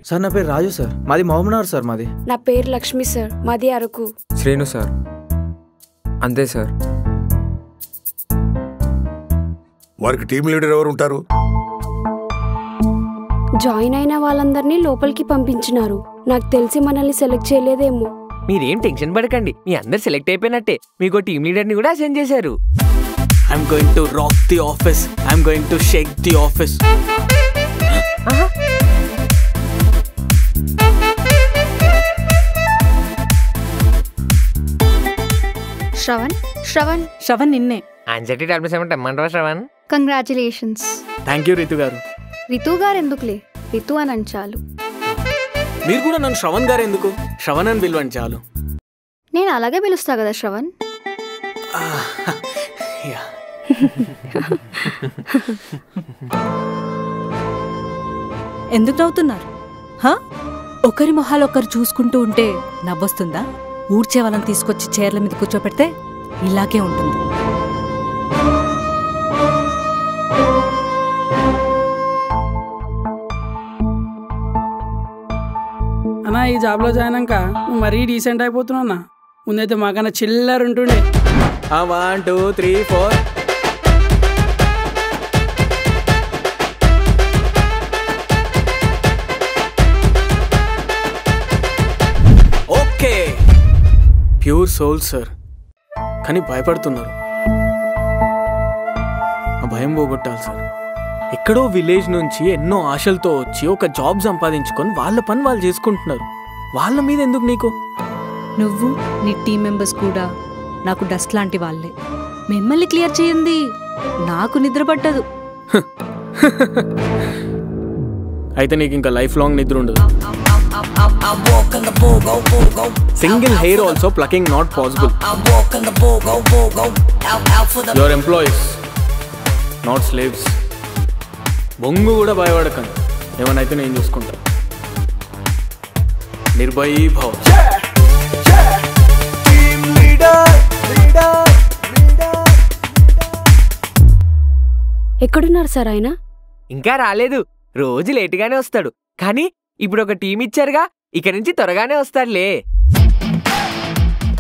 Sir నా పేరు రాజు sir, మాది మహబూబ్నగర్ సార్. మాది నా పేరు లక్ష్మి సార్, మాది అరకు. శ్రీను సార్. అంతే సార్. వారికి టీమ్ లీడర్ ఎవరు ఉంటారు? జాయిన్ అయిన వాళ్ళందరినీ లోపలికి పంపించినారు. నాకు తెలిసి మనల్ని సెలెక్ట్ చేయలేదేమో. మీరేం టెన్షన్ పడకండి, మీ అందరు సెలెక్ట్ అయిపోయినట్టే. మీకు టీమ్ లీడర్ ని కూడా అసైన్ చేశారు. I'm going to rock the office, I'm going to shake the office. Shravan నిన్నే. ఆన్సైటీ టాబ్లెట్స్ ఏమంటే అమ్మంటావా Shravan? Congratulations. Thank you Ritu garu. Ritu గారు ఎందుకులే, రితు అని చాలు. మీరు కూడా నన్ను శ్రవణ్ గారు ఎందుకు, శ్రవణ్ అని పిలవండి చాలు. నేను అలాగే పిలుస్తా కదా శ్రవణ్. ఎందుకు నవ్వుతున్నారు? ఒకరి మొహాలు ఒకరు చూసుకుంటూ ఉంటే నవ్వొస్తుందా? ఊడ్చే వాళ్ళని తీసుకొచ్చి చైర్ల మీద కూర్చోపెడితే ఇలాగే ఉంటుంది. అన్నా ఈ జాబ్లో జాయిన్ అయ్యాక నువ్వు మరీ డీసెంట్ అయిపోతున్నా. ముందైతే మాకన్నా చిల్లర ఉంటుండే. 1 2 3 4. Okay, pure soul sir. కానీ భయపడుతున్నారు. ఆ భయం పోగొట్టాలి సార్. ఎక్కడో విలేజ్ నుంచి ఎన్నో ఆశలతో వచ్చి ఒక జాబ్ సంపాదించుకొని వాళ్ళ పని వాళ్ళు చేసుకుంటున్నారు. వాళ్ళ మీద ఎందుకు నీకు? నువ్వు నీ టీం మెంబర్స్ కూడా నాకు డస్ట్ లాంటి వాళ్ళే. మిమ్మల్ని క్లియర్ చేయండి నాకు నిద్ర పట్టదు. అయితే నీకు ఇంకా లైఫ్ లాంగ్ నిద్ర ఉండదు. Single hair also plucking not possible. Your employees not slaves. బొంగు కూడా భయపడకండి, ఏమనైతే నేను చూసుకుంటా. నిర్భయీ భవ. ఎక్కడున్నారు సార్ ఆయన? ఇంకా రాలేదు, రోజు లేటుగానే వస్తాడు. కానీ ఇప్పుడు ఒక టీం ఇచ్చారుగా, ఇక నుంచి త్వరగానే వస్తాడులే.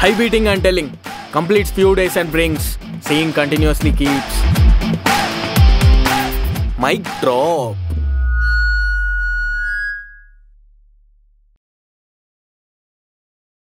Thigh beating and telling completes few days and brings. Seeing continuously keeps. Mic drop.